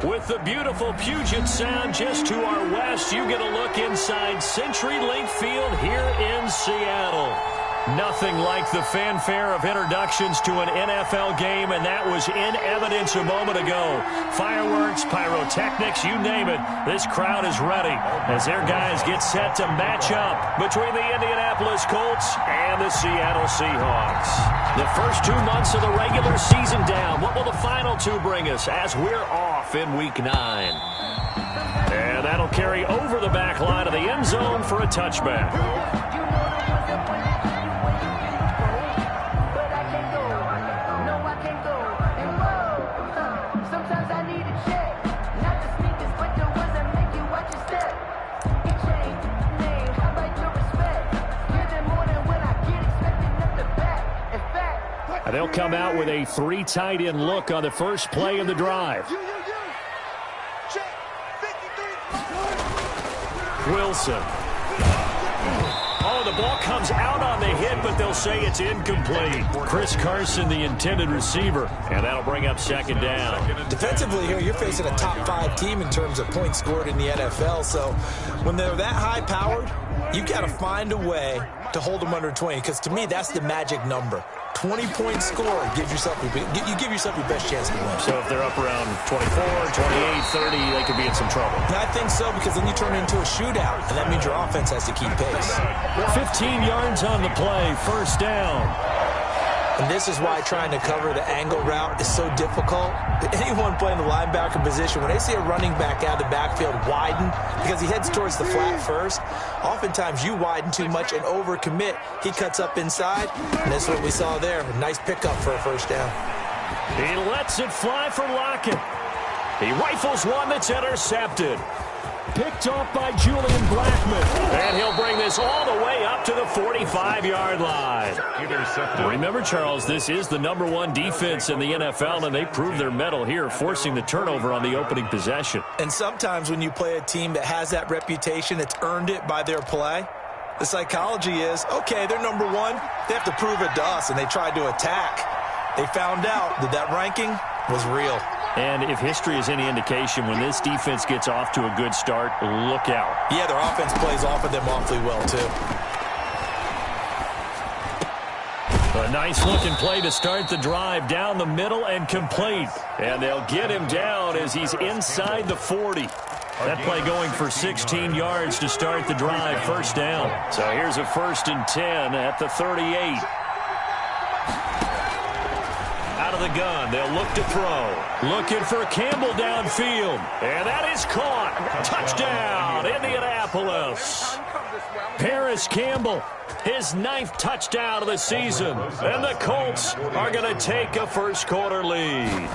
With the beautiful Puget Sound just to our west, you get a look inside CenturyLink Field here in Seattle. Nothing like the fanfare of introductions to an NFL game, and that was in evidence a moment ago. Fireworks, pyrotechnics, you name it. This crowd is ready as their guys get set to match up between the Indianapolis Colts and the Seattle Seahawks. The first 2 months of the regular season down. What will the final two bring us as we're off in Week 9? And that'll carry over the back line of the end zone for a touchback. They'll come out with a 3 tight end look on the first play of the drive. Wilson. Oh, the ball comes out on the hit, but they'll say it's incomplete. Chris Carson, the intended receiver, and that'll bring up second down. Defensively here, you're facing a top 5 team in terms of points scored in the NFL, so when they're that high-powered, you've got to find a way to hold them under 20, because to me, that's the magic number. 20-point score gives yourself you give yourself your best chance to win. So if they're up around 24, 28, 30, they could be in some trouble. I think so, because then you turn it into a shootout, and that means your offense has to keep pace. 15 yards on the play, first down. And this is why trying to cover the angle route is so difficult. Anyone playing the linebacker position, when they see a running back out of the backfield widen, because he heads towards the flat first, oftentimes you widen too much and overcommit. He cuts up inside, and that's what we saw there. A nice pickup for a first down. He lets it fly for Lockett. He rifles one that's intercepted. Picked off by Julian Blackman. And he'll bring this all the way up to the 45-yard line. Remember, Charles, this is the #1 defense in the NFL, and they proved their mettle here, forcing the turnover on the opening possession. And sometimes when you play a team that has that reputation, that's earned it by their play, the psychology is, okay, they're #1. They have to prove it to us, and they tried to attack. They found out that that ranking was real. And if history is any indication, when this defense gets off to a good start, look out. Yeah, their offense plays off of them awfully well, too. A nice-looking play to start the drive down the middle and complete. And they'll get him down as he's inside the 40. That play going for 16 yards to start the drive, first down. So here's a 1st and 10 at the 38. Out of the gun, they'll look to throw. Looking for Campbell downfield. And that is caught. Touchdown, Indianapolis. Paris Campbell, his 9th touchdown of the season. And the Colts are going to take a first-quarter lead.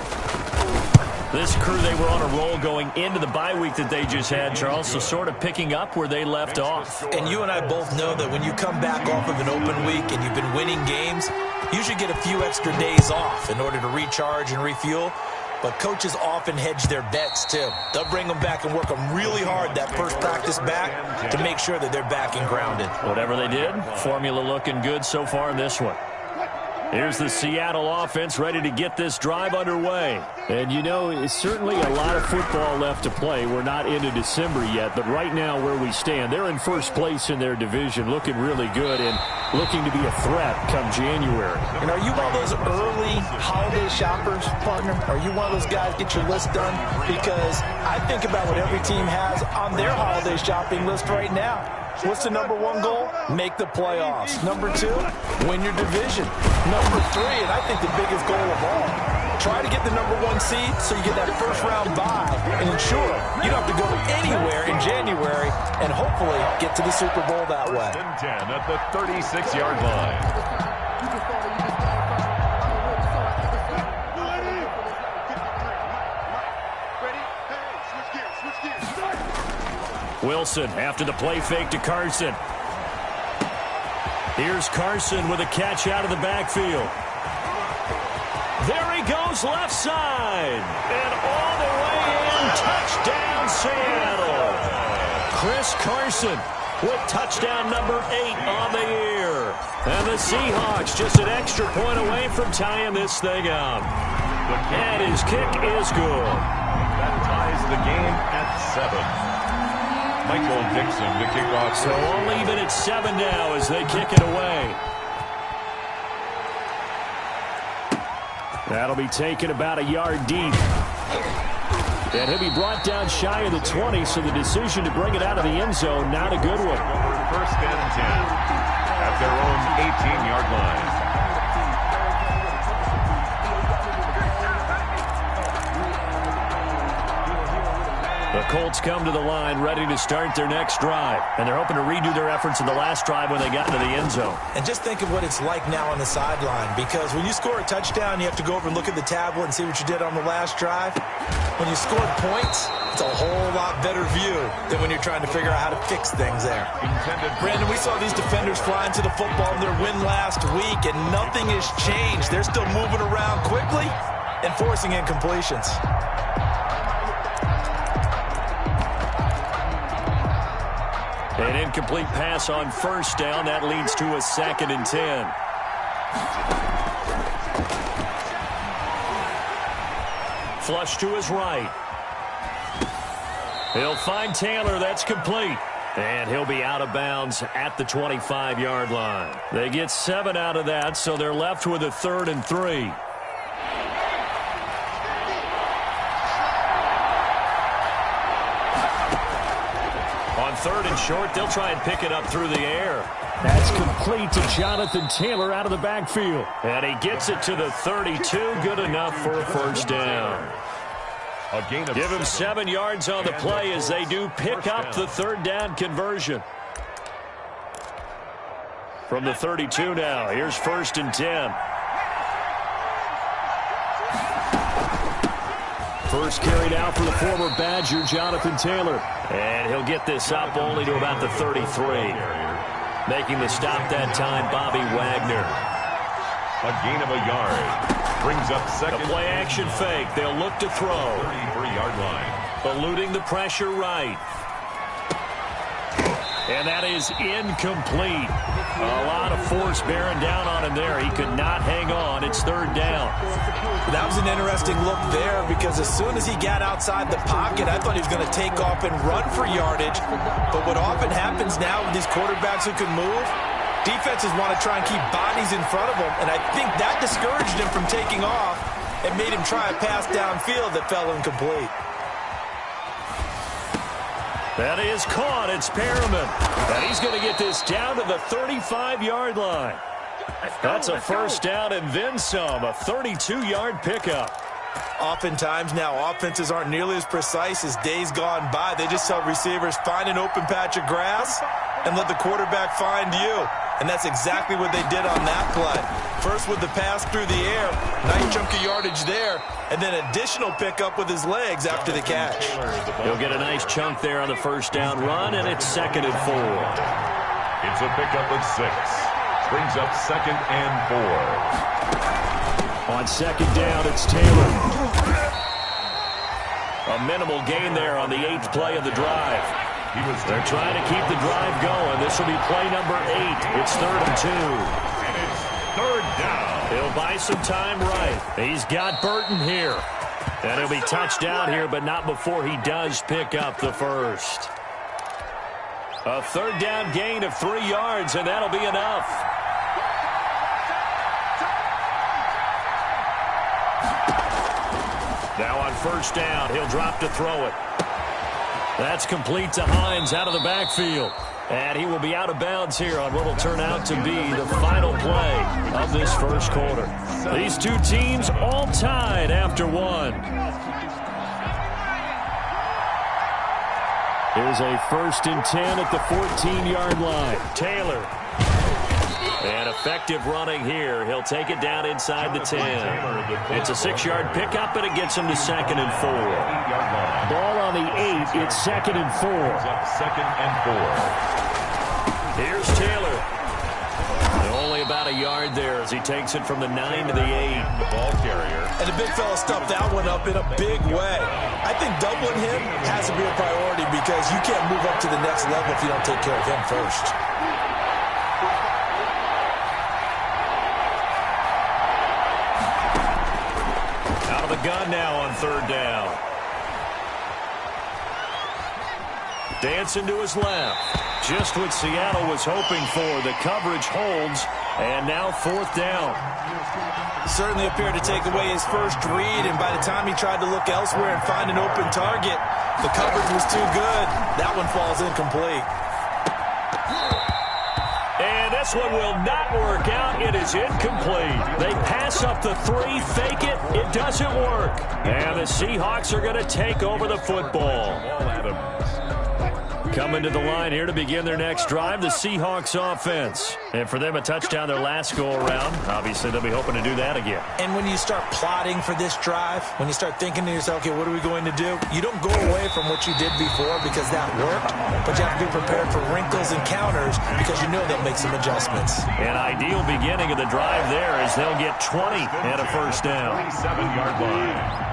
This crew, they were on a roll going into the bye week that they just had, Charles, so sort of picking up where they left off. And you and I both know that when you come back off of an open week and you've been winning games, you should get a few extra days off in order to recharge and refuel. But coaches often hedge their bets, too. They'll bring them back and work them really hard that first practice back to make sure that they're back and grounded. Whatever they did, formula looking good so far in this one. Here's the Seattle offense ready to get this drive underway. And, you know, it's certainly a lot of football left to play. We're not into December yet, but right now where we stand, they're in first place in their division, looking really good and looking to be a threat come January. And are you one of those early holiday shoppers, partner? Are you one of those guys get your list done? Because I think about what every team has on their holiday shopping list right now. What's the #1 goal? Make the playoffs. #2, win your division. #3, and I think the biggest goal of all, try to get the #1 seed so you get that first-round bye and ensure you don't have to go anywhere in January and hopefully get to the Super Bowl that way. 10 at the 36-yard line. Wilson after the play fake to Carson. Here's Carson with a catch out of the backfield. There he goes left side. And all the way in, touchdown Seattle. Chris Carson with touchdown #8 on the year. And the Seahawks just an extra point away from tying this thing up. And his kick is good. game at 7. Michael Dixon to kick off. So all even at 7 now as they kick it away. That'll be taken about a yard deep. And he'll be brought down shy of the 20, so the decision to bring it out of the end zone, not a good one. First and 10 at their own 18-yard line. The Colts come to the line ready to start their next drive. And they're hoping to redo their efforts in the last drive when they got into the end zone. And just think of what it's like now on the sideline, because when you score a touchdown, you have to go over and look at the tablet and see what you did on the last drive. When you scored points, it's a whole lot better view than when you're trying to figure out how to fix things there. Brandon, we saw these defenders flying to the football in their win last week, and nothing has changed. They're still moving around quickly and forcing incompletions. An incomplete pass on first down. That leads to a 2nd and 10. Flush to his right. He'll find Taylor. That's complete. And he'll be out of bounds at the 25-yard line. They get 7 out of that, so they're left with a 3rd and 3. On 3rd and short, they'll try and pick it up through the air. That's complete to Jonathan Taylor out of the backfield. And he gets it to the 32. Good enough for a first down. Give him 7 yards on the play as they do pick up the 3rd down conversion. From the 32 now, here's 1st and 10. First carried out for the former Badger, Jonathan Taylor. And he'll get this up only to about the 33. Making the stop that time, Bobby Wagner. A gain of a yard. Brings up 2nd. A play-action fake. They'll look to throw. 33-yard line. Eluding the pressure right. And that is incomplete. A lot of force bearing down on him there. He could not hang on. It's 3rd down. That was an interesting look there, because as soon as he got outside the pocket, I thought he was going to take off and run for yardage. But what often happens now with these quarterbacks who can move, defenses want to try and keep bodies in front of them, and I think that discouraged him from taking off and made him try a pass downfield that fell incomplete. That is caught. It's Perriman. And he's going to get this down to the 35-yard line. That's a first down and then some. A 32-yard pickup. Oftentimes now, offenses aren't nearly as precise as days gone by. They just tell receivers, find an open patch of grass and let the quarterback find you. And that's exactly what they did on that play. First with the pass through the air, nice chunk of yardage there, and then additional pickup with his legs after the catch. He'll get a nice chunk there on the first down run, and it's 2nd and 4. It's a pickup of 6. Brings up 2nd and 4. On 2nd down, it's Taylor. A minimal gain there on the 8th play of the drive. They're trying to keep the drive going. This will be play number 8. It's 3rd and 2. And it's 3rd down. He'll buy some time right. He's got Burton here. And he'll be touched down here, but not before he does pick up the first. A 3rd down gain of 3 yards, and that'll be enough. Now on first down, he'll drop to throw it. That's complete to Hines out of the backfield. And he will be out of bounds here on what will turn out to be the final play of this first quarter. These two teams all tied after 1. Here's a 1st and 10 at the 14-yard line. Taylor. And effective running here. He'll take it down inside the 10. It's a 6-yard pickup, and it gets him to 2nd and 4. Ball on the 8. It's 2nd and 4. 2nd and 4. Here's Taylor. Only about a yard there as he takes it from the 9 to the 8. The ball carrier. And the big fella stuffed that one up in a big way. I think doubling him has to be a priority, because you can't move up to the next level if you don't take care of him first. Out of the gun now on 3rd down. Dancing to his left. Just what Seattle was hoping for. The coverage holds, and now 4th down. Certainly appeared to take away his first read, and by the time he tried to look elsewhere and find an open target, the coverage was too good. That one falls incomplete. And this one will not work out. It is incomplete. They pass up the 3, fake it. It doesn't work. And the Seahawks are going to take over the football. Coming to the line here to begin their next drive, the Seahawks offense. And for them, a touchdown their last go-around. Obviously, they'll be hoping to do that again. And when you start plotting for this drive, when you start thinking to yourself, okay, what are we going to do? You don't go away from what you did before because that worked, but you have to be prepared for wrinkles and counters because you know they'll make some adjustments. An ideal beginning of the drive there as they'll get 20 and a first down. 27-yard line.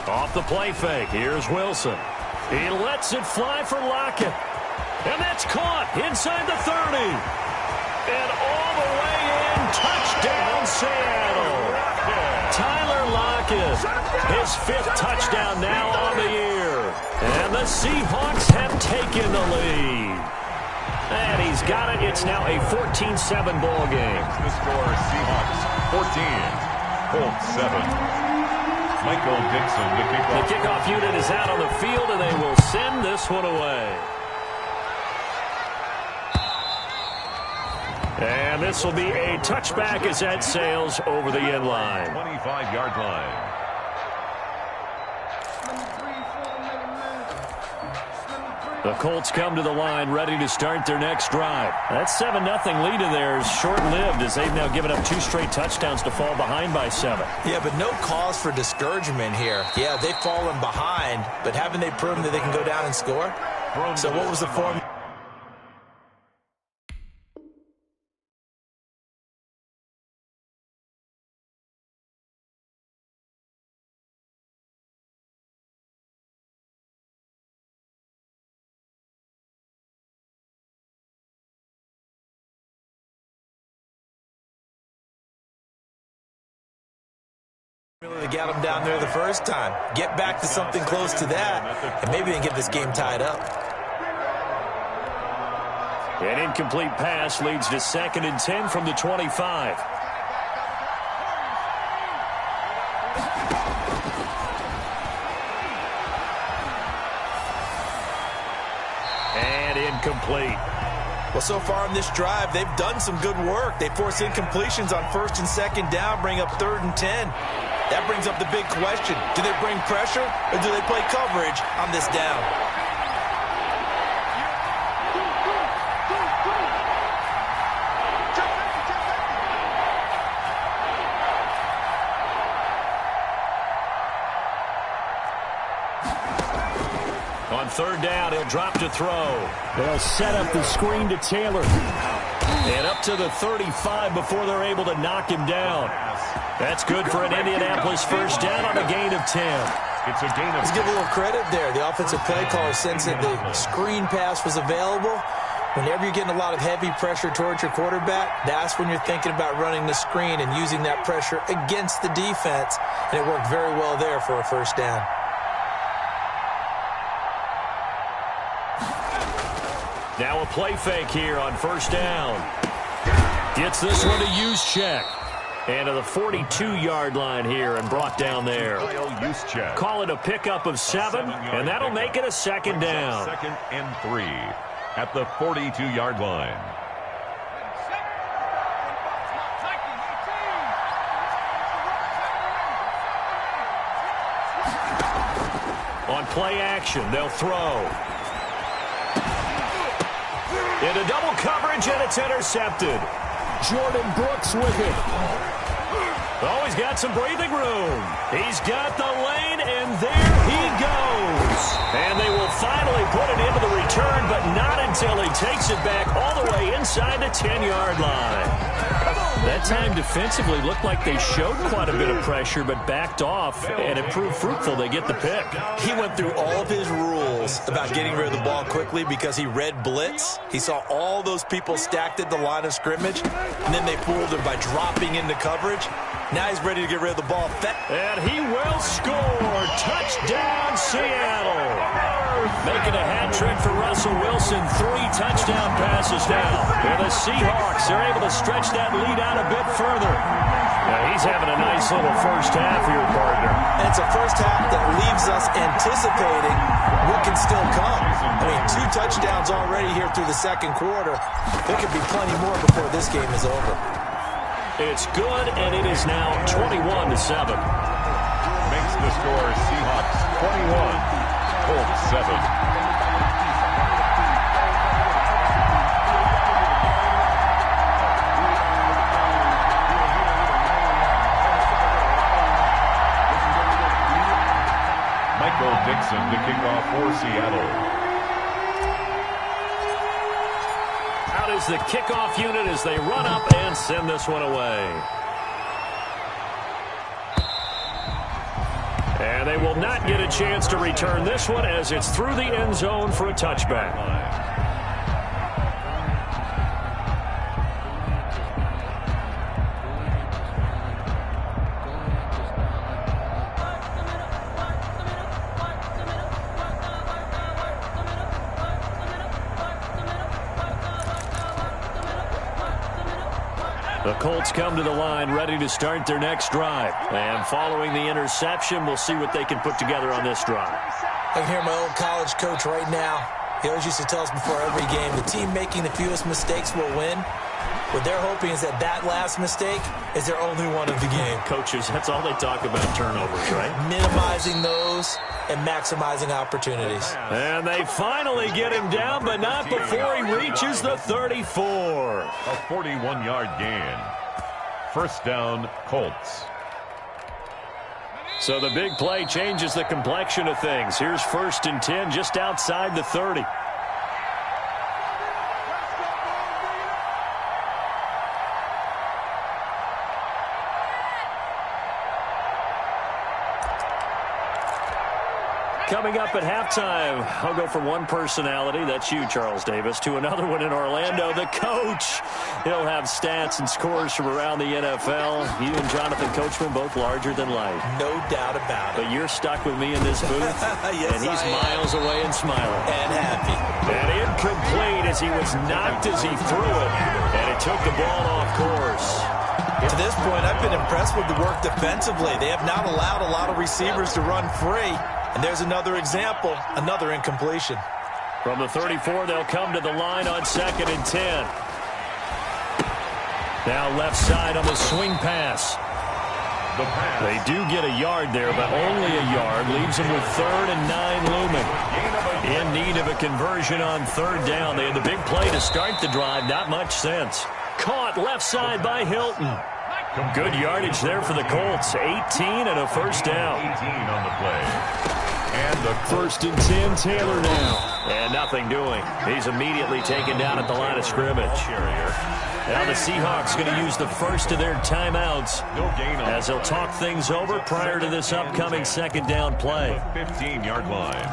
Off the play fake, here's Wilson. He lets it fly for Lockett. And that's caught inside the 30. And all the way in, touchdown Seattle. Tyler Lockett, his 5th touchdown now on the year. And the Seahawks have taken the lead. And he's got it. It's now a 14-7 ball game. The score is Seahawks 14, Colts 7. Michael Dixon, the kickoff. The kickoff unit is out on the field, and they will send this one away. And this will be a touchback as that sails over the end line. 25-yard line. The Colts come to the line ready to start their next drive. That 7-0 lead of theirs short-lived as they've now given up 2 straight touchdowns to fall behind by 7. Yeah, but no cause for discouragement here. Yeah, they've fallen behind, but haven't they proven that they can go down and score? So what was the form? To get them down there the first time. Get back to something close to that, and maybe they can get this game tied up. An incomplete pass leads to 2nd and 10 from the 25. And incomplete. Well, so far in this drive, they've done some good work. They force incompletions on 1st and 2nd down, bring up 3rd and 10. That brings up the big question. Do they bring pressure or do they play coverage on this down? On 3rd down, he'll drop to throw. They'll set up the screen to Taylor. And up to the 35 before they're able to knock him down. That's good for an Indianapolis first down on a gain of 10. It's a gain of 10. Let's give a little credit there. The offensive play caller sensed that the screen pass was available. Whenever you're getting a lot of heavy pressure towards your quarterback, that's when you're thinking about running the screen and using that pressure against the defense. And it worked very well there for a first down. Now a play fake here on 1st down. Gets this one to use check. And to the 42-yard line here and brought down there. Call it a pickup of 7, and that'll make it a 2nd down. 2nd and 3 at the 42-yard line. On play action, they'll throw. Into double coverage, and it's intercepted. Jordan Brooks with it. Oh, he's got some breathing room. He's got the lane, and there he goes. And they will finally put it into the return, but not until he takes it back all the way inside the 10-yard line. That time defensively looked like they showed quite a bit of pressure, but backed off, and it proved fruitful. They get the pick. He went through all of his rules about getting rid of the ball quickly because he read blitz. He saw all those people stacked at the line of scrimmage, and then they fooled him by dropping into coverage. Now he's ready to get rid of the ball. And he will score. Touchdown, Seattle. Making a hat trick for Russell Wilson. 3 touchdown passes now. And the Seahawks are able to stretch that lead out a bit further. Now he's having a nice little first half here, partner. And it's a first half that leaves us anticipating what can still come. I mean, 2 touchdowns already here through the second quarter. There could be plenty more before this game is over. It's good, and it is now 21-7. Makes the score Seahawks 21, Colts 7. Dixon to kick off for Seattle. Out is the kickoff unit as they run up and send this one away. And they will not get a chance to return this one as it's through the end zone for a touchback. The Colts come to the line ready to start their next drive. And following the interception, we'll see what they can put together on this drive. I can hear my old college coach right now. He always used to tell us before every game, the team making the fewest mistakes will win. What they're hoping is that that last mistake is their only one of the game. Coaches, that's all they talk about, turnovers, right? Minimizing those and maximizing opportunities. And they finally get him down, but not before he reaches the 34. A 41-yard gain. First down, Colts. So the big play changes the complexion of things. Here's 1st and 10 just outside the 30. Coming up at halftime, I'll go from one personality, that's you, Charles Davis, to another one in Orlando, the coach. He'll have stats and scores from around the NFL. You and Jonathan Coachman, both larger than life. No doubt about it. But you're stuck with me in this booth, yes, and he's miles away and smiling. And happy. And incomplete as he was knocked as he threw it, and it took the ball off course. To this point, I've been impressed with the work defensively. They have not allowed a lot of receivers to run free. And there's another example, another incompletion. From the 34, they'll come to the line on 2nd and 10. Now left side on the swing pass. They do get a yard there, but only a yard. Leaves them with 3rd and 9 looming. In need of a conversion on 3rd down. They had the big play to start the drive. Not much sense. Caught left side by Hilton. Good yardage there for the Colts. 18 and a first down. 18 on the play. And the 1st and 10, Taylor now. And nothing doing. He's immediately taken down at the line of scrimmage. Now the Seahawks going to use the first of their timeouts as they'll talk things over prior to this upcoming 2nd down play. 15-yard line.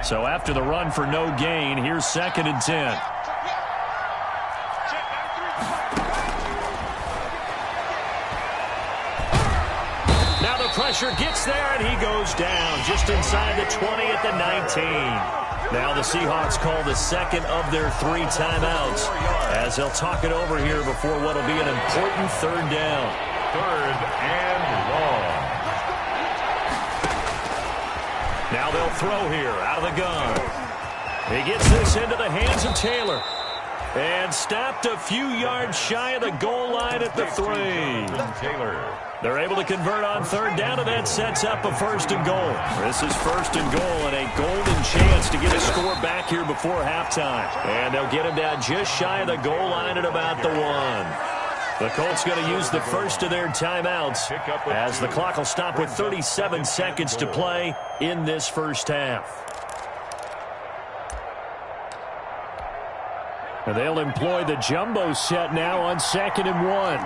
So after the run for no gain, here's 2nd and 10. Pressure gets there, and he goes down just inside the 20 at the 19. Now the Seahawks call the 2nd of their 3 timeouts as they'll talk it over here before what will be an important 3rd down. 3rd and long. Now they'll throw here out of the gun. He gets this into the hands of Taylor. And stopped a few yards shy of the goal line at the 3. Taylor. They're able to convert on 3rd down, and that sets up a 1st and goal. This is 1st and goal and a golden chance to get a score back here before halftime. And they'll get him down just shy of the goal line at about the 1. The Colts going to use the first of their timeouts as the clock will stop with 37 seconds to play in this first half. And they'll employ the jumbo set now on 2nd and 1.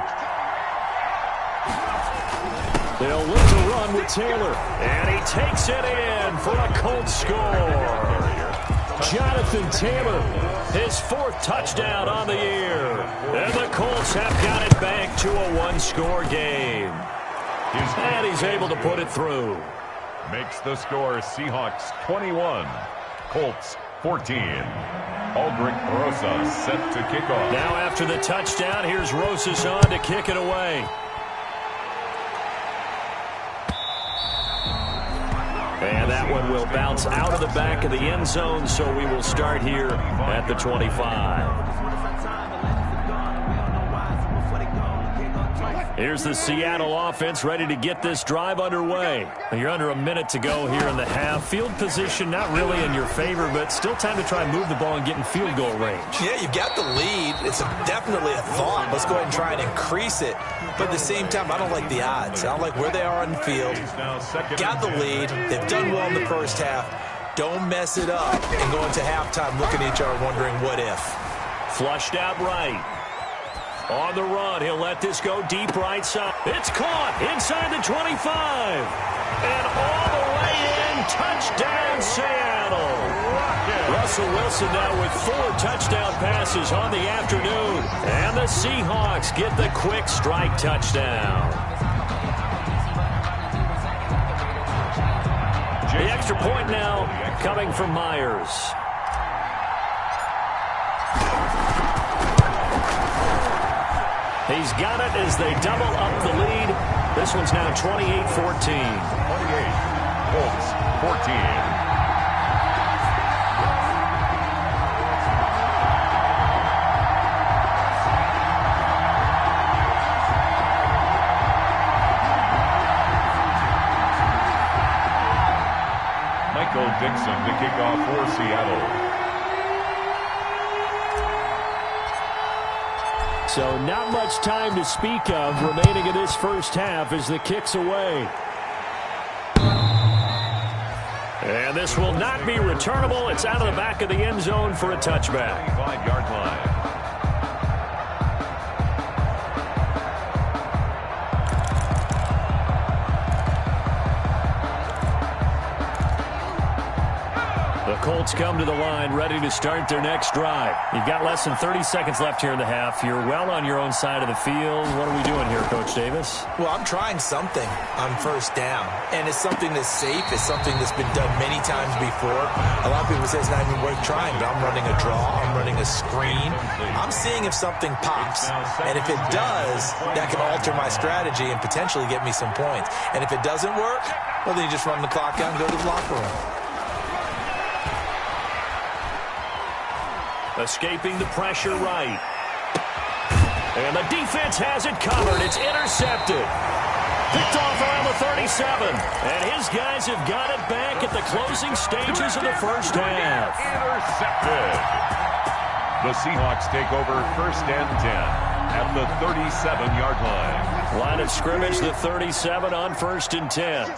They'll look to run with Taylor. And he takes it in for a Colts score. Jonathan Taylor His 4th touchdown on the year. And the Colts have got it back to a one-score game. And he's able to put it through. Makes the score Seahawks 21, Colts 14. Aldrich Rosas set to kick off. Now after the touchdown, here's Rosas on to kick it away. And that one will bounce out of the back of the end zone, so we will start here at the 25. Here's the Seattle offense ready to get this drive underway. You're under a minute to go here in the half. Field position not really in your favor, but still time to try and move the ball and get in field goal range. Yeah, you've got the lead. It's definitely a thought. Let's go ahead and try and increase it. But at the same time, I don't like the odds. I don't like where they are on the field. Got the lead. They've done well in the first half. Don't mess it up and go into halftime looking at each other wondering what if. Flushed out right. On the run, he'll let this go deep right side. It's caught inside the 25. And all the way in, touchdown Seattle. Russell Wilson now with 4 touchdown passes on the afternoon. And the Seahawks get the quick strike touchdown. The extra point now coming from Myers. He's got it as they double up the lead. This one's now 28-14. 28, Colts 14. Michael Dixon to kick off for Seattle. So not much time to speak of remaining in this first half as the kick's away. And this will not be returnable. It's out of the back of the end zone for a touchback. 5-yard line. Colts come to the line ready to start their next drive. You've got less than 30 seconds left here in the half. You're well on your own side of the field. What are we doing here, Coach Davis? Well, I'm trying something on first down, and it's something that's safe. It's something that's been done many times before. A lot of people say it's not even worth trying, but I'm running a draw. I'm running a screen. I'm seeing if something pops, and if it does, that can alter my strategy and potentially get me some points. And if it doesn't work, well, then you just run the clock out and go to the locker room. Escaping the pressure right. And the defense has it covered. It's intercepted. Picked off around the 37. And his guys have got it back at the closing stages of the first half. Intercepted. The Seahawks take over first and 10 at the 37-yard line. Line of scrimmage, the 37 on first and 10.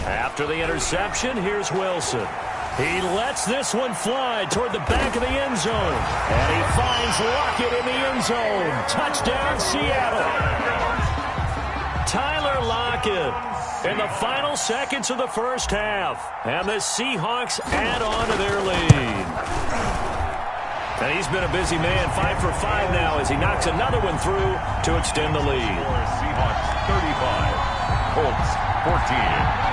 After the interception, here's Wilson. He lets this one fly toward the back of the end zone. And he finds Lockett in the end zone. Touchdown, Seattle. Tyler Lockett in the final seconds of the first half. And the Seahawks add on to their lead. And he's been a busy man, 5 for 5 now as he knocks another one through to extend the lead. Seahawks 35, Colts 14.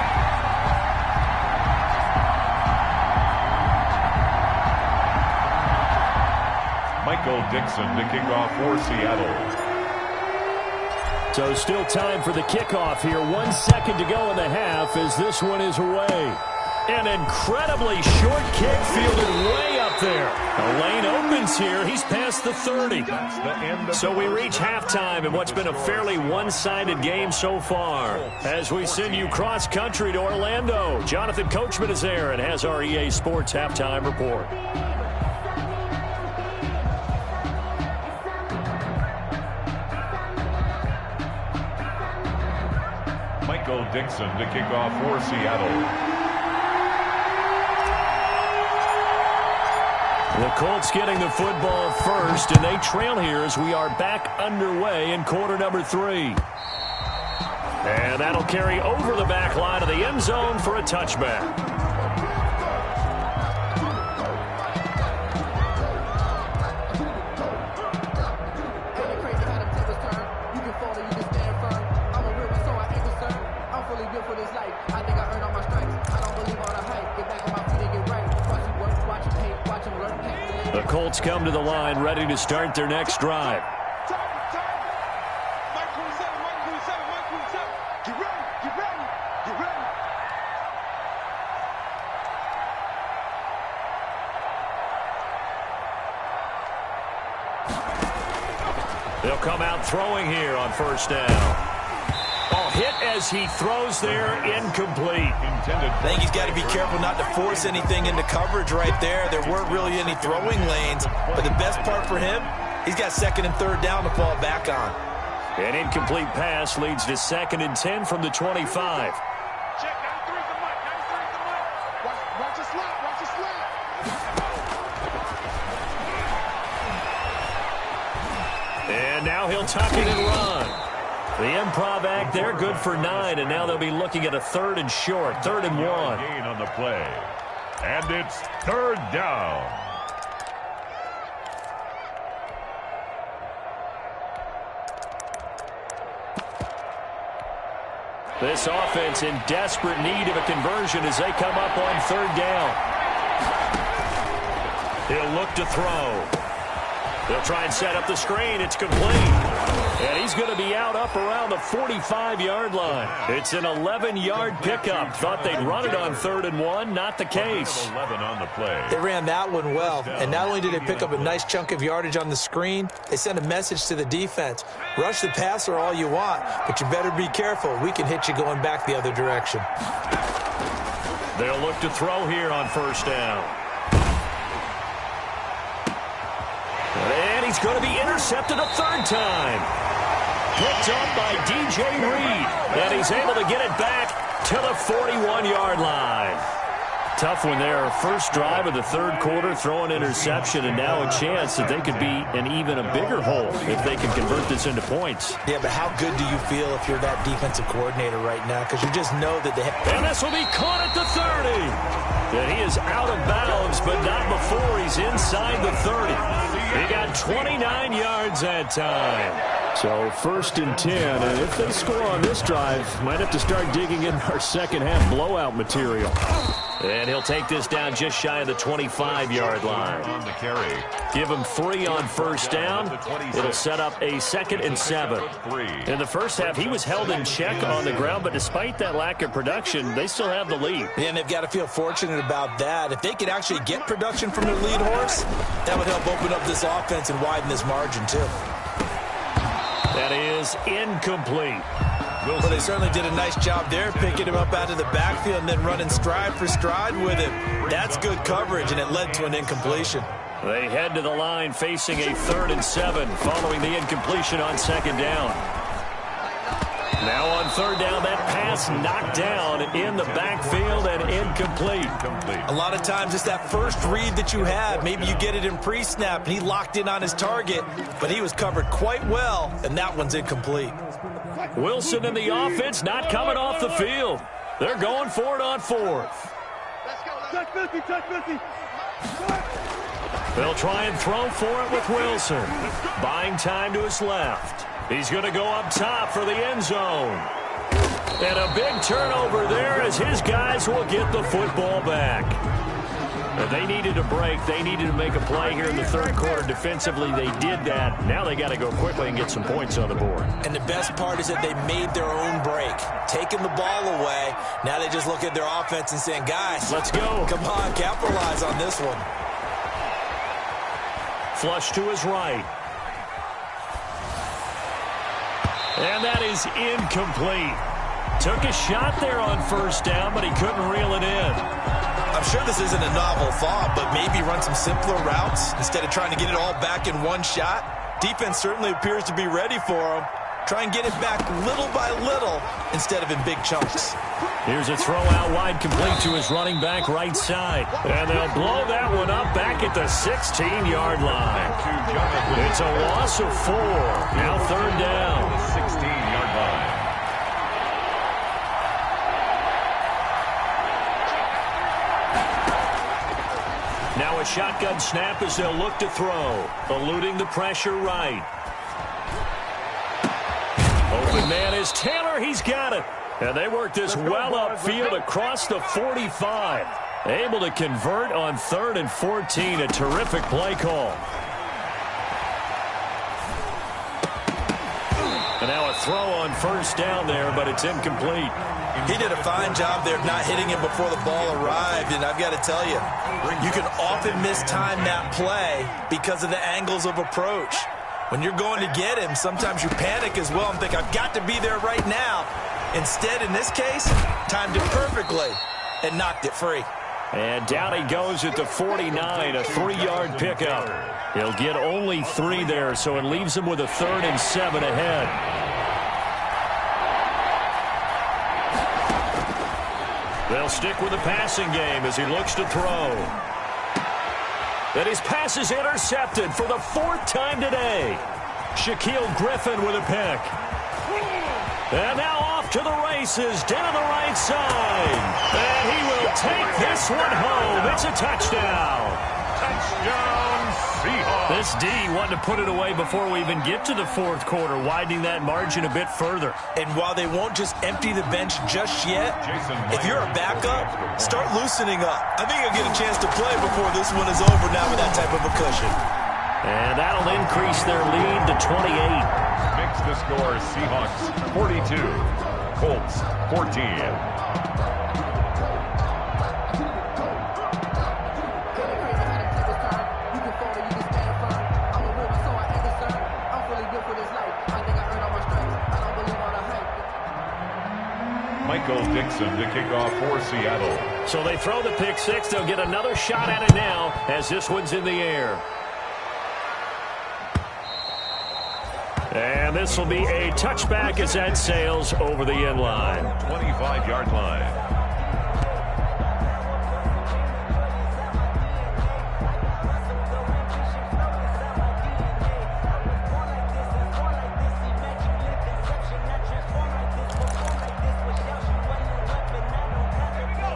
Michael Dixon to kick off for Seattle. So still time for the kickoff here. 1 second to go in the half as this one is away. An incredibly short kick fielded way up there. The lane opens here. He's past the 30. So we reach halftime in what's been a fairly one-sided game so far. As we send you cross-country to Orlando, Jonathan Coachman is there and has our EA Sports halftime report. Michael Dixon to kick off for Seattle. The Colts getting the football first, and they trail here as we are back underway in quarter number 3. And that'll carry over the back line of the end zone for a touchback. Colts come to the line, ready to start their next drive. They'll come out throwing here on first down. Oh, hit as he throws there, incomplete. I think he's got to be careful not to force anything into coverage right there. There weren't really any throwing lanes, but the best part for him, he's got second and third down to fall back on. An incomplete pass leads to 2nd and 10 from the 25. Check, 93's the mic, 93's the mic. Watch the slap, watch the slap. And now he'll tuck it and run. The improv act there, good for 9, and now they'll be looking at a 3rd and short, 3rd and 1. Gain on the play. And it's 3rd down. This offense in desperate need of a conversion as they come up on 3rd down. He'll look to throw. They'll try and set up the screen. It's complete. And he's going to be out up around the 45-yard line. It's an 11-yard pickup. Thought they'd run it on 3rd and 1. Not the case. 11 on the play. They ran that one well, and not only did they pick up a nice chunk of yardage on the screen, they sent a message to the defense. Rush the passer all you want, but you better be careful. We can hit you going back the other direction. They'll look to throw here on first down. And he's going to be intercepted a 3rd time. Picked up by DJ Reed. And he's able to get it back to the 41-yard line. Tough one there. First drive of the 3rd quarter, throw an interception, and now a chance that they could be in even a bigger hole if they can convert this into points. Yeah, but how good do you feel if you're that defensive coordinator right now? Because you just know that they have... And this will be caught at the 30. And he is out of bounds, but not before he's inside the 30. He got 29 yards that time. So 1st and 10, and if they score on this drive, might have to start digging in our second half blowout material. And he'll take this down just shy of the 25-yard line. On the carry. Give him 3 on first down. It'll set up a 2nd and 7. In the first half, he was held in check on the ground, but despite that lack of production, they still have the lead. Yeah, and they've got to feel fortunate about that. If they could actually get production from their lead horse, that would help open up this offense and widen this margin, too. That is incomplete. Well, they certainly did a nice job there, picking him up out of the backfield and then running stride for stride with him. That's good coverage, and it led to an incompletion. They head to the line facing a 3rd and 7 following the incompletion on 2nd down. Now on 3rd down, that pass knocked down in the backfield and incomplete. A lot of times it's that first read that you have. Maybe you get it in pre-snap, and he locked in on his target, but he was covered quite well, and that one's incomplete. Wilson and the offense not coming off the field. They're going for it on 4th. Touch 50, touch 50. They'll try and throw for it with Wilson. Buying time to his left. He's going to go up top for the end zone. And a big turnover there as his guys will get the football back. They needed a break. They needed to make a play here in the 3rd quarter. Defensively, they did that. Now they got to go quickly and get some points on the board. And the best part is that they made their own break, taking the ball away. Now they just look at their offense and saying, guys, let's go. Come on, capitalize on this one. Flush to his right. And that is incomplete. Took a shot there on first down, but he couldn't reel it in. I'm sure this isn't a novel thought, but maybe run some simpler routes instead of trying to get it all back in one shot. Defense certainly appears to be ready for him. Try and get it back little by little instead of in big chunks. Here's a throw out wide complete to his running back right side. And they'll blow that one up back at the 16-yard line. It's a loss of 4. Now 3rd down. 16-yard line. Now a shotgun snap as they'll look to throw. Eluding the pressure right. Open man is Taylor. He's got it. And they work this well upfield across the 45. Able to convert on 3rd and 14. A terrific play call. And now a throw on 1st down there, but it's incomplete. He did a fine job there of not hitting him before the ball arrived, and I've got to tell you, you can often mistime that play because of the angles of approach. When you're going to get him, sometimes you panic as well and think, I've got to be there right now. Instead, in this case, timed it perfectly and knocked it free. And down he goes at the 49, a 3-yard pickup. He'll get only 3 there, so it leaves him with a 3rd and 7 ahead. They'll stick with the passing game as he looks to throw. And his pass is intercepted for the 4th time today. Shaquille Griffin with a pick. And now off to the races down the right side. And he will take this one home. It's a touchdown. Touchdown, Seahawks. This D wanted to put it away before we even get to the 4th quarter, widening that margin a bit further. And while they won't just empty the bench just yet, if you're a backup, start loosening up. I think you'll get a chance to play before this one is over now with that type of a cushion. And that'll increase their lead to 28. Makes the score Seahawks 42, Colts 14. Michael Dixon to kick off for Seattle. So they throw the pick 6. They'll get another shot at it now as this one's in the air. And this will be a touchback as that sails over the end line. 25-yard line.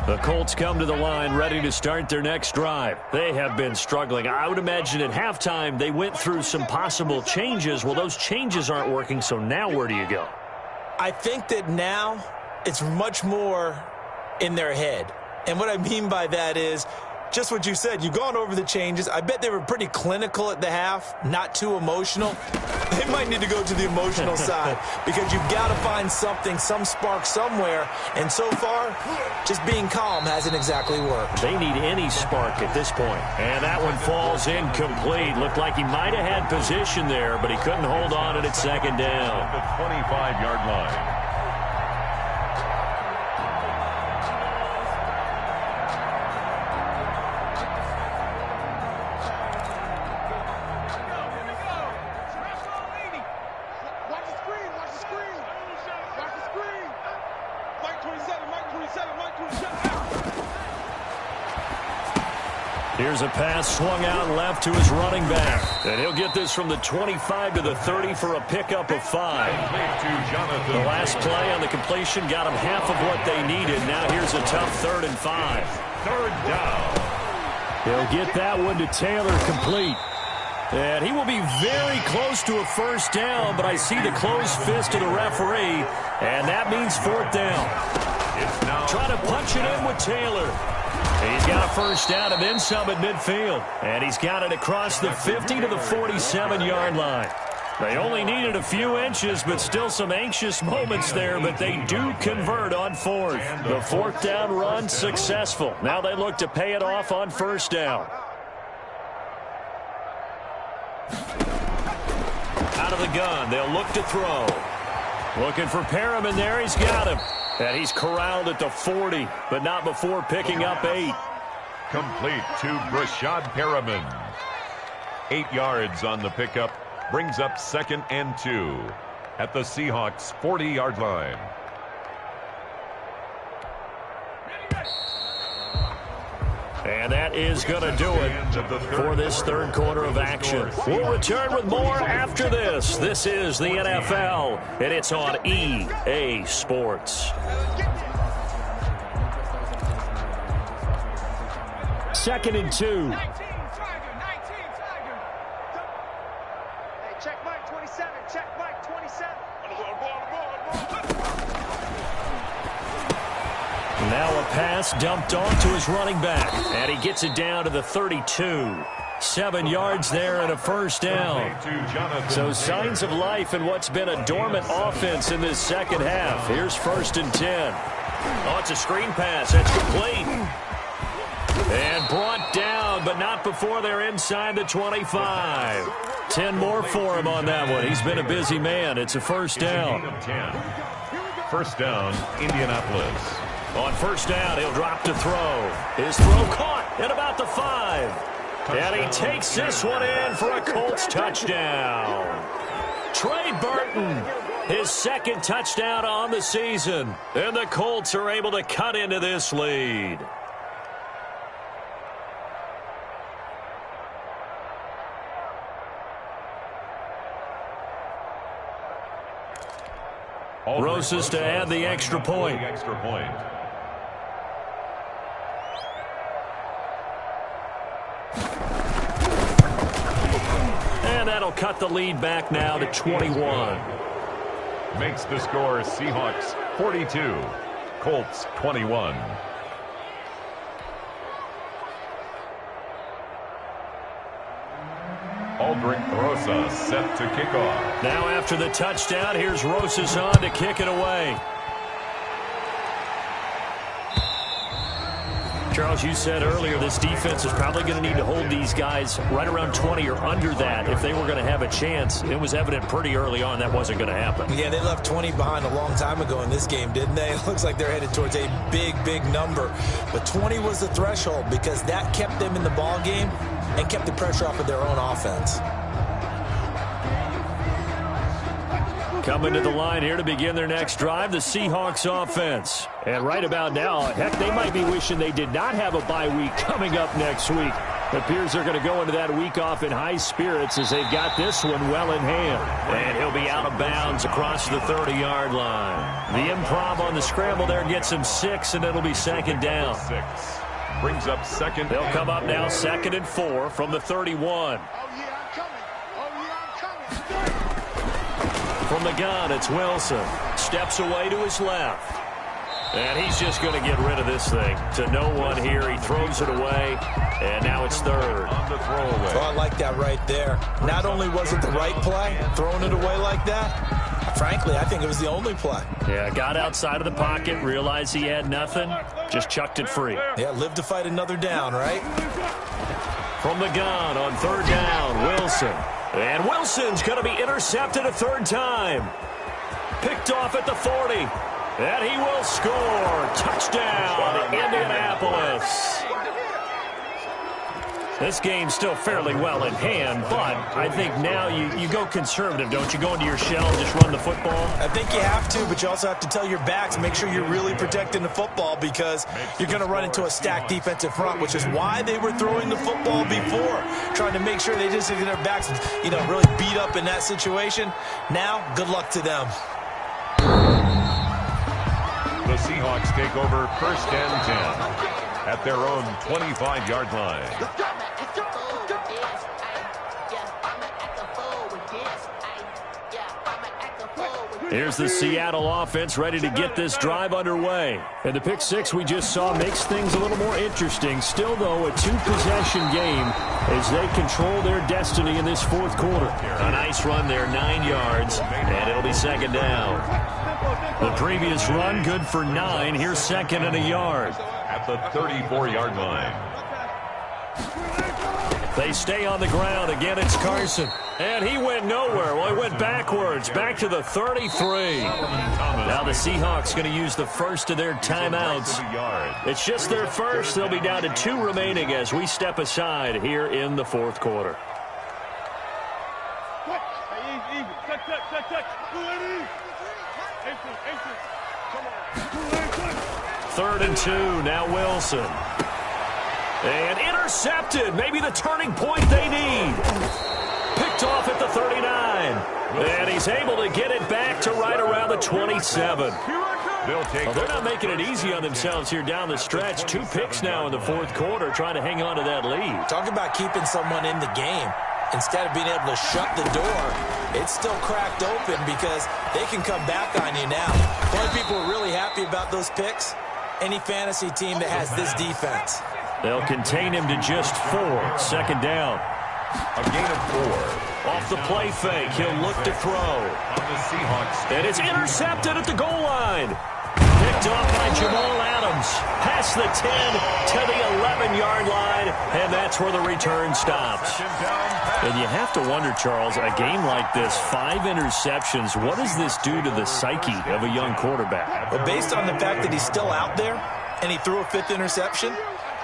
The Colts come to the line ready to start their next drive. They have been struggling. I would imagine at halftime they went through some possible changes. Well, those changes aren't working, so now where do you go? I think that now it's much more in their head. And what I mean by that is just what you said. You've gone over the changes. I bet they were pretty clinical at the half, not too emotional. They might need to go to the emotional side because you've got to find something, some spark somewhere. And so far, just being calm hasn't exactly worked. They need any spark at this point. And that one falls incomplete. Looked like he might have had position there, but he couldn't hold on at 2nd down. At the 25-yard line. Here's a pass swung out left to his running back. And he'll get this from the 25 to the 30 for a pickup of 5. The last play on the completion got him half of what they needed. Now here's a tough 3rd and 5. 3rd down. He'll get that one to Taylor complete. And he will be very close to a 1st down, but I see the closed fist of the referee, and that means 4th down. Trying to punch it in with Taylor. He's got a 1st down and then some at midfield. And he's got it across the 50 to the 47-yard line. They only needed a few inches, but still some anxious moments there, but they do convert on 4th. The 4th down run successful. Now they look to pay it off on 1st down. Out of the gun, they'll look to throw. Looking for Perriman there, he's got him. And he's corralled at the 40, but not before picking up 8. Complete to Brashad Perriman. 8 yards on the pickup. Brings up 2nd and 2 at the Seahawks 40-yard line. And that is going to do it for this 3rd quarter of action. We'll return with more after this. This is the NFL, and it's on EA Sports. 2nd and 2. Hey, check Mike 27. Check Mike 27. Now a pass dumped off to his running back, and he gets it down to the 32. 7 yards there and a first down. So signs of life in what's been a dormant offense in this second half. Here's 1st and 10. Oh, it's a screen pass. That's complete. And brought down, but not before they're inside the 25. 10 more for him on that one. He's been a busy man. It's a first down. First down, Indianapolis. On first down, he'll drop to throw. His throw caught at about the 5. And he takes this one in for a Colts touchdown. Trey Burton, his 2nd touchdown on the season. And the Colts are able to cut into this lead. Rosas to add the extra point. And that'll cut the lead back now to 21. Makes the score Seahawks 42, Colts 21. Aldrich Rosas set to kick off. Now after the touchdown, here's Rosas on to kick it away. Charles, you said earlier this defense is probably going to need to hold these guys right around 20 or under that if they were going to have a chance. It was evident pretty early on that wasn't going to happen. Yeah, they left 20 behind a long time ago in this game, didn't they? It looks like they're headed towards a big, big number. But 20 was the threshold because that kept them in the ball game and kept the pressure off of their own offense. Coming to the line here to begin their next drive, the Seahawks offense. And right about now, heck, they might be wishing they did not have a bye week coming up next week. It appears they're going to go into that week off in high spirits as they've got this one well in hand. And he'll be out of bounds across the 30-yard line. The improv on the scramble there gets him 6, and it'll be 2nd down. 6. Brings up 2nd. They'll come up now 2nd and 4 from the 31. From the gun, it's Wilson. Steps away to his left. And he's just going to get rid of this thing. To no one here. He throws it away. And now it's 3rd. On the throwaway. Oh, I like that right there. Not only was it the right play, throwing it away like that, frankly, I think it was the only play. Yeah, got outside of the pocket, realized he had nothing, just chucked it free. Yeah, live to fight another down, right? From the gun on 3rd down, Wilson. And Wilson's going to be intercepted a 3rd time. Picked off at the 40. And he will score. Touchdown, Indianapolis. This game's still fairly well in hand, but I think now you go conservative, don't you? Go into your shell and just run the football? I think you have to, but you also have to tell your backs, make sure you're really protecting the football because you're going to run into a stacked defensive front, which is why they were throwing the football before, trying to make sure they just get their backs, really beat up in that situation. Now, good luck to them. The Seahawks take over 1st and 10 at their own 25-yard line. Here's the Seattle offense ready to get this drive underway. And the pick 6 we just saw makes things a little more interesting. Still, though, a 2-possession game as they control their destiny in this 4th quarter. A nice run there, 9 yards, and it'll be 2nd down. The previous run, good for 9. Here's 2nd and a yard. At the 34-yard line. They stay on the ground. Again, it's Carson. And he went nowhere. Well, he went backwards, back to the 33. Now the Seahawks going to use the first of their timeouts. It's just their first. They'll be down to 2 remaining as we step aside here in the 4th quarter. Third and 2, now Wilson. And intercepted, maybe the turning point they need. Picked off at the 39. And he's able to get it back to right around the 27. They're not making it easy on themselves here down the stretch. 2 picks now in the 4th quarter trying to hang on to that lead. Talk about keeping someone in the game. Instead of being able to shut the door, it's still cracked open because they can come back on you now. The only people who are really happy about those picks, any fantasy team that has this defense. They'll contain him to just 4. Second down. A gain of 4. Off the play fake, he'll look to throw. On the Seahawks. And it's intercepted at the goal line. Picked off by Jamal Adams. Past the 10 to the 11-yard line, and that's where the return stops. And you have to wonder, Charles, a game like this, 5 interceptions, what does this do to the psyche of a young quarterback? Well, based on the fact that he's still out there and he threw a 5th interception,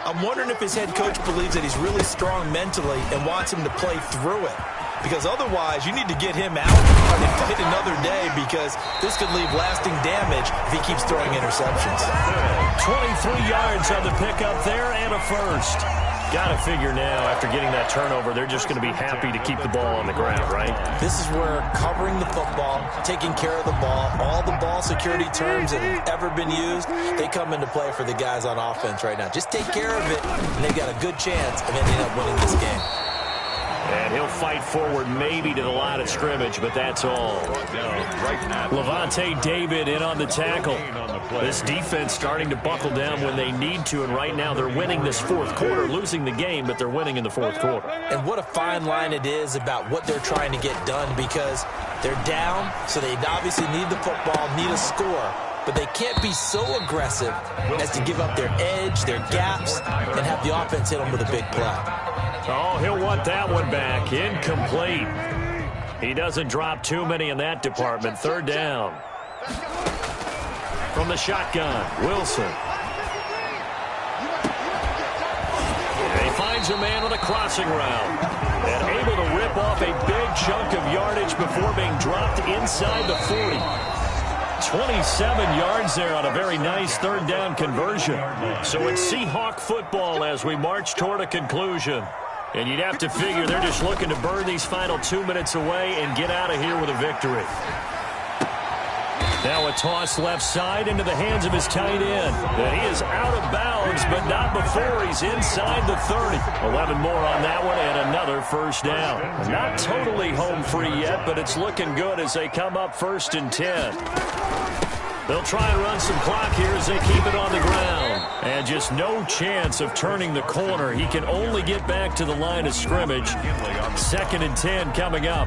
I'm wondering if his head coach believes that he's really strong mentally and wants him to play through it. Because otherwise, you need to get him out and fight another day, because this could leave lasting damage if he keeps throwing interceptions. 23 yards on the pickup there and a first. Got to figure now, after getting that turnover, they're just going to be happy to keep the ball on the ground, right? This is where covering the football, taking care of the ball, all the ball security terms that have ever been used, they come into play for the guys on offense right now. Just take care of it, and they've got a good chance of ending up winning this game. And he'll fight forward maybe to the line of scrimmage, but that's all. Levante David in on the tackle. This defense starting to buckle down when they need to, and right now they're winning this fourth quarter, losing the game, but they're winning in the fourth quarter. And what a fine line it is about what they're trying to get done, because they're down, so they obviously need the football, need a score. But they can't be so aggressive as to give up their edge, their gaps, and have the offense hit them with a big play. Oh, he'll want that one back. Incomplete. He doesn't drop too many in that department. Third down. From the shotgun, Wilson. And he finds a man on a crossing route. And able to rip off a big chunk of yardage before being dropped inside the 40. 27 yards there on a very nice third down conversion. So it's Seahawk football as we march toward a conclusion. And you'd have to figure they're just looking to burn these final 2 minutes away and get out of here with a victory. Now a toss left side into the hands of his tight end. And he is out of bounds, but not before he's inside the 30. 11 more on that one and another first down. Not totally home free yet, but it's looking good as they come up 1st and 10. They'll try and run some clock here as they keep it on the ground. And just no chance of turning the corner. He can only get back to the line of scrimmage. 2nd and 10 coming up.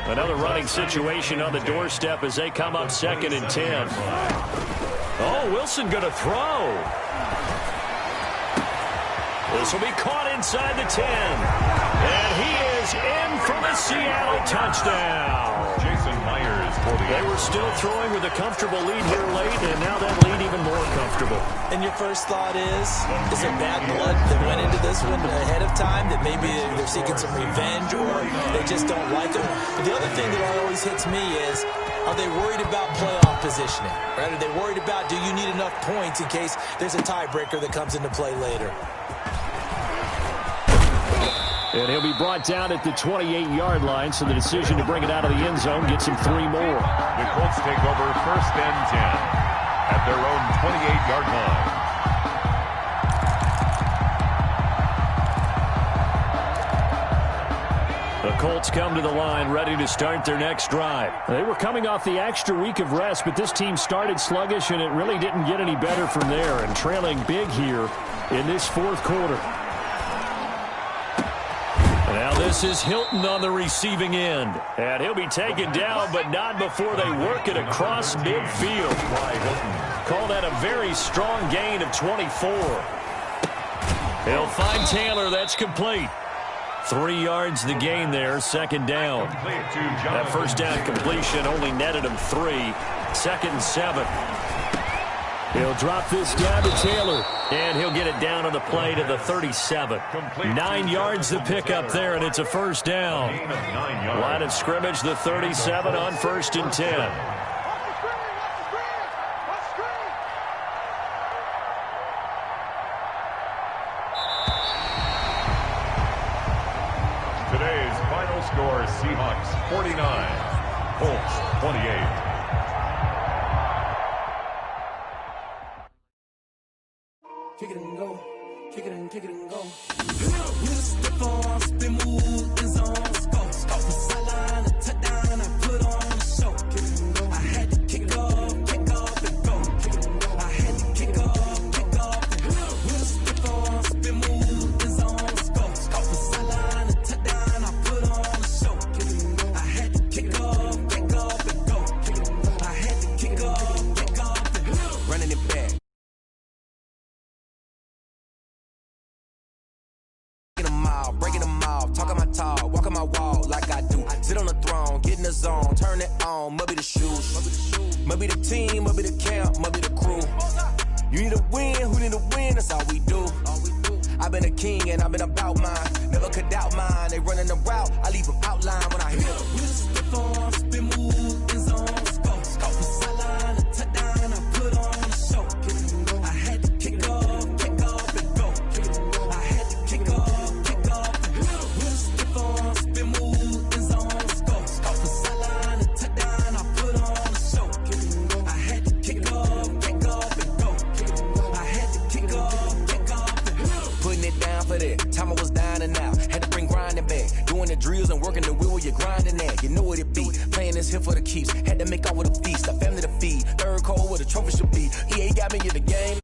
Another running situation on the doorstep as they come up 2nd and 10. Oh, Wilson going to throw. This will be caught inside the 10. And he is in for the Seattle touchdown. They were still throwing with a comfortable lead here late, and now that lead even more comfortable. And your first thought is it bad blood that went into this one ahead of time, that maybe they're seeking some revenge or they just don't like them? But the other thing that always hits me is, are they worried about playoff positioning? Right? Are they worried about, do you need enough points in case there's a tiebreaker that comes into play later? And he'll be brought down at the 28-yard line, so the decision to bring it out of the end zone gets him 3 more. The Colts take over 1st and 10 at their own 28-yard line. The Colts come to the line ready to start their next drive. They were coming off the extra week of rest, but this team started sluggish, and it really didn't get any better from there, and trailing big here in this fourth quarter. Now this is Hilton on the receiving end. And he'll be taken down, but not before they work it across midfield. Call that a very strong gain of 24. He'll find Taylor. That's complete. 3 yards the gain there, 2nd down. That first down completion only netted him 3. 2nd and 7. He'll drop this down to Taylor, and he'll get it down on the play to the 37. 9 yards to pick up there, and it's a first down. Line of scrimmage, the 37 on 1st and 10. Today's final score, Seahawks 49, Colts 28. Kick it and go, kick it and go. Use the form, spin move, is on scope. Sideline, a touchdown, I put on the show. Kick it and go. I had to kick off and go. Kick it and go. I had to zone, turn it on, must be the shoes. Must be the team, must be the camp, must be the crew. You need a win, who need a win, that's all we do. I've been a king and I've been about mine. Never could doubt mine, they running the route, I leave them outline when I hit them. With a stiff arm, spin move, in zone, scope. From sideline to touchdown, I put on a show. I had to kick off and go. I had to kick off and go. With a stiff arm, spin move, in zone, scope. From sideline to touchdown, I put on a show. I had to kick off and go. I had to kick off and go. Putting it down for that. Time I was down and out. Had to bring grinding back. Doing the drills and working the wheel where you're grinding at. You know what it be. Playing this here for the keeps. Had to make out with a feast. A family to feed. Third cold where the trophy should be. EA got me in the game.